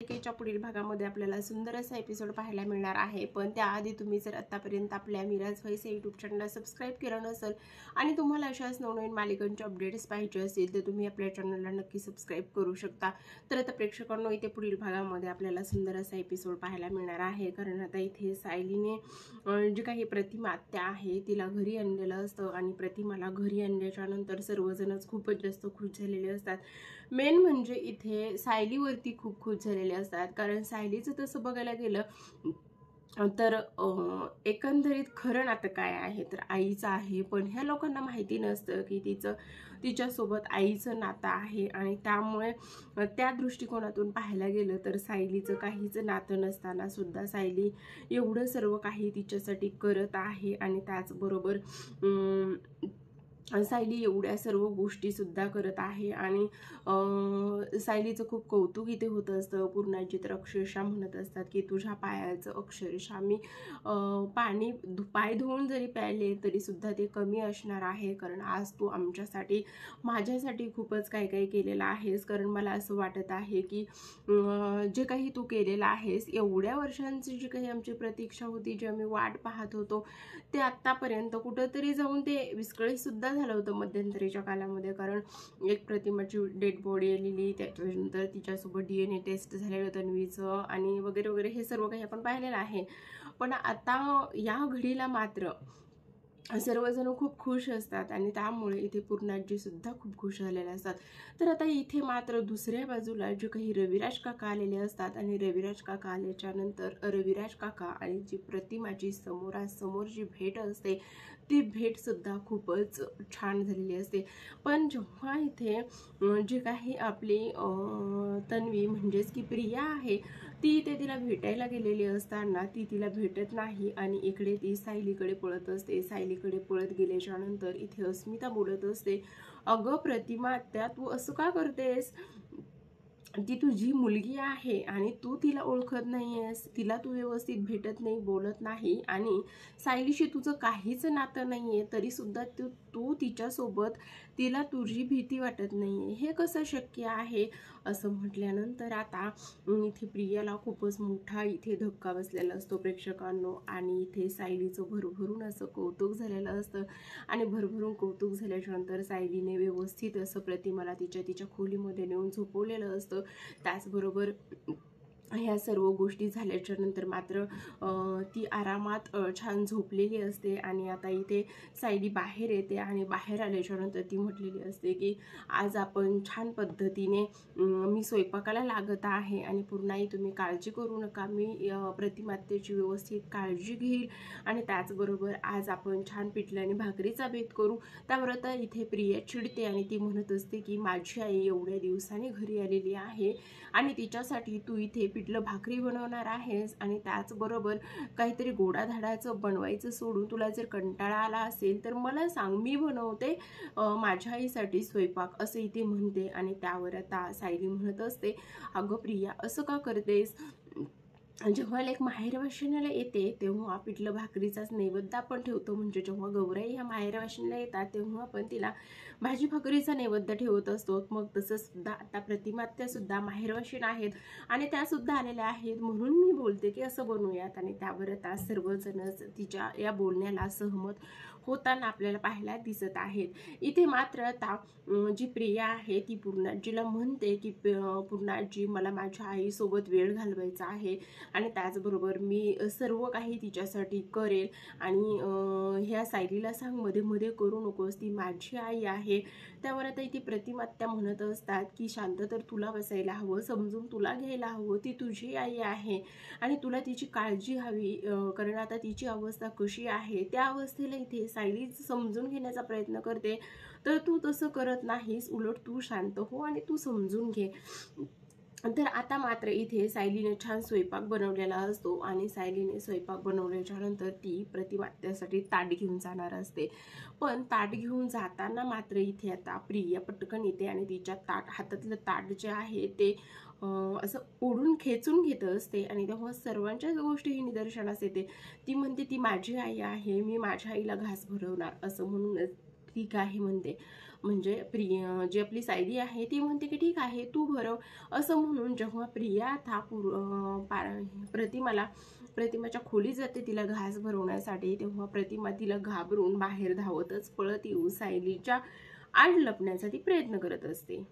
मालिकेच्या पुढील भागामध्ये आपल्याला सुंदर असा एपिसोड पाहायला मिळणार आहे। पण त्याआधी तुम्ही जर आतापर्यंत आपल्या मिराज व्हॉइस यूट्यूब चॅनलला सबस्क्राईब केलं नसेल आणि तुम्हाला अशाच नवनवीन मालिकांचे अपडेट्स पाहिजे असतील तर तुम्ही आपल्या चॅनलला नक्की सबस्क्राईब करू शकता। तर आता प्रेक्षकांनो, इथे पुढील भागामध्ये आपल्याला सुंदर असा एपिसोड पाहायला मिळणार आहे। कारण आता इथे सायलीने जी काही प्रतिमा आत्या आहे तिला घरी आणलेलं असतं आणि प्रतिमाला घरी आणल्याच्या नंतर सर्वजणच खूपच जास्त खुश झालेले असतात। मेन म्हणजे इथे सायलीवरती खूप खुश झालेले असतात। कारण सायलीचं तसं बघायला गेलं तर एकंदरीत खरं नातं काय आहे तर आईचं आहे। पण ह्या लोकांना माहिती नसतं की तिच्यासोबत आईचं नातं आहे आणि त्यामुळे त्या दृष्टिकोनातून पाहायला गेलं तर सायलीचं काहीच नातं नसताना सुद्धा सायली एवढं सर्व काही तिच्यासाठी करत आहे। आणि त्याचबरोबर सायली एवढ्या सर्व गोष्टी सुद्धा करत आहे आणि सायलीचं खूप कौतुक इथे होत असतं। पूर्णाजी तर अक्षरशः म्हणत असतात की तुझ्या पायाचं अक्षरशः मी पाय धुवून जरी प्यायले तरी सुद्धा ते कमी असणार आहे। कारण आज तू आमच्यासाठी माझ्यासाठी खूपच काही केलेलं आहेस। कारण मला असं वाटत आहे की जे काही तू केलेलं आहेस, एवढ्या वर्षांची जी काही आमची प्रतीक्षा होती, जी आम्ही वाट पाहत होतो, ते आत्तापर्यंत कुठंतरी जाऊन ते विस्कळीत सुद्धा झालं होतं मध्यंतरीच्या कालामध्ये। कारण एक प्रतिमाची डेड बॉडी आलेली, त्याच्यानंतर तिच्यासोबत DNA टेस्ट झालेलं तन्वीचं आणि वगैरे वगैरे हे सर्व काही आपण पाहिलेलं आहे। पण आता या घडीला मात्र सर्वजण खूप खुश असतात आणि त्यामुळे इथे पूर्णाजी सुद्धा खूप खुश झालेले असतात। तर आता इथे मात्र दुसऱ्या बाजूला जे काही रविराज काका आलेले असतात आणि रविराज काका आल्याच्या नंतर रविराज काका आणि जी प्रतिमाची समोरासमोर जी भेट असते ती भेट सुद्धा खूपच छान झालेली असते। पण जेव्हा इथे जे काही आपली तन्वी म्हणजेच की प्रिया आहे ती इथे तिला भेटायला गेलेली असताना ती तिला भेटत नाही आणि इकडे ती सायलीकडे पळत असते। सायलीकडे पळत गेल्याच्या नंतर इथे अस्मिता बोलत असते, अगं प्रतिमा आत्या, तू असं का करतेस? ती तुझी मुलगी आहे आणि तू तिला ओळखत नाहीयेस, तिला तू व्यवस्थित भेटत नाही, बोलत नाही आणि सायलीशी तुझं काहीच नातं नाहीये तरी सुद्धा तू तिच्यासोबत तिला तुझी भीती वाटत नाहीये, हे कसं शक्य आहे? असं म्हटल्यानंतर आता इथे प्रियाला खूपच मोठा इथे धक्का बसलेला असतो प्रेक्षकांनो। आणि इथे सायलीचं भरभरून असं कौतुक झालेलं असतं आणि भरभरून कौतुक झाल्याच्या नंतर सायलीने व्यवस्थित असं प्रतिमाला तिच्या खोलीमध्ये नेऊन झोपवलेलं असतं। त्याचबरोबर ह्या सर्व गोष्टी झाल्याच्या नंतर मात्र ती आरामात छान झोपलेली असते। आणि आता इथे सायली बाहेर येते आणि बाहेर आल्याच्या नंतर ती म्हटलेली असते की आज आपण छान पद्धतीने मी स्वयंपाकाला लागत आहे आणि पुन्हाही तुम्ही काळजी करू नका, मी प्रतिमातेची व्यवस्थित काळजी घेईल आणि त्याचबरोबर आज आपण छान पिठलं आणि भाकरीचा बेत करू। त्यावर आता इथे प्रिया चिडते आणि ती म्हणत असते की माझी आई एवढ्या दिवसांनी घरी आलेली आहे आणि तिच्यासाठी तू इथे पिठलं भाकरी बनवणार आहेस आणि त्याचबरोबर काहीतरी गोडाधाडाचं बनवायचं सोडून तुला जर कंटाळा आला असेल तर मला सांग, मी बनवते माझ्या आईसाठी स्वयंपाक, असं इथे म्हणते। आणि त्यावर आता सायली म्हणत असते, अगं प्रिया असं का करतेस? जेव्हा लेक माहेरवाशिणीला येते तेव्हा पिठलं भाकरीचाच नैवेद्य आपण ठेवतो, म्हणजे जेव्हा गौराई ह्या माहेरवाशिणीला येतात तेव्हा आपण तिला भाजी भाकरीचा नैवेद्य ठेवत असतो। मग तसं सुद्धा आता प्रतिमात्या सुद्धा माहेरवाशिण आहेत आणि त्या सुद्धा आलेल्या आहेत, म्हणून मी बोलते की असं बनवूयात। आणि त्यावर आता सर्वजणच तिच्या या बोलण्याला सहमत होताना आपल्याला पाहायला दिसत आहेत। इथे मात्र आता जी प्रिया आहे ती पूर्णाजीला म्हणते की पूर्णाजी, मला माझ्या आईसोबत वेळ घालवायचा आहे आणि त्याचबरोबर मी सर्व काही तिच्यासाठी करेल आणि ह्या सायलीला सांग मध्ये मध्ये करू नकोस, ती माझी आई आहे। त्यावर आता इथे प्रतिमात्या म्हणत असतात की शांत तर तुला बसायला हवं, समजून तुला घ्यायला हवं, ती तुझी आई आहे आणि तुला तिची काळजी हवी। कारण आता तिची अवस्था कशी आहे त्या अवस्थेला इथे सायली समजून घेण्याचा प्रयत्न करते, तर तू तसं करत नाहीस, उलट तू शांत हो आणि तू समजून घे। तर आता मात्र इथे सायलीने छान स्वयंपाक बनवलेला असतो आणि सायलीने स्वयंपाक बनवल्याच्या नंतर ती प्रतिमात्यासाठी ताट घेऊन जाणार असते। पण ताट घेऊन जाताना मात्र इथे आता प्रिया पटकन येते आणि तिच्या हातातलं ताट जे आहे ते असं ओढून खेचून घेत असते आणि तेव्हा सर्वांच्याच गोष्टी ही निदर्शनास येते। ती म्हणते ती माझी आई आहे, मी माझ्या आईला घास भरवणार, असं म्हणूनच ठीक आहे म्हणते। म्हणजे जी आपली सायली आहे ती म्हणते की ठीक आहे तू भरव, असं म्हणून जेव्हा प्रिया था प्रतिमाच्या खोली जाते तिला घास भरवण्यासाठी, तेव्हा प्रतिमा तिला घाबरून बाहेर धावतच पळत येऊन सायलीच्या आड लपण्यासाठी प्रयत्न करत असते.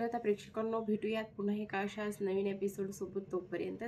तर आता प्रेक्षकांनो भेटूयात पुन्हा एका अशाच नवीन एपिसोडसोबत. तोपर्यंत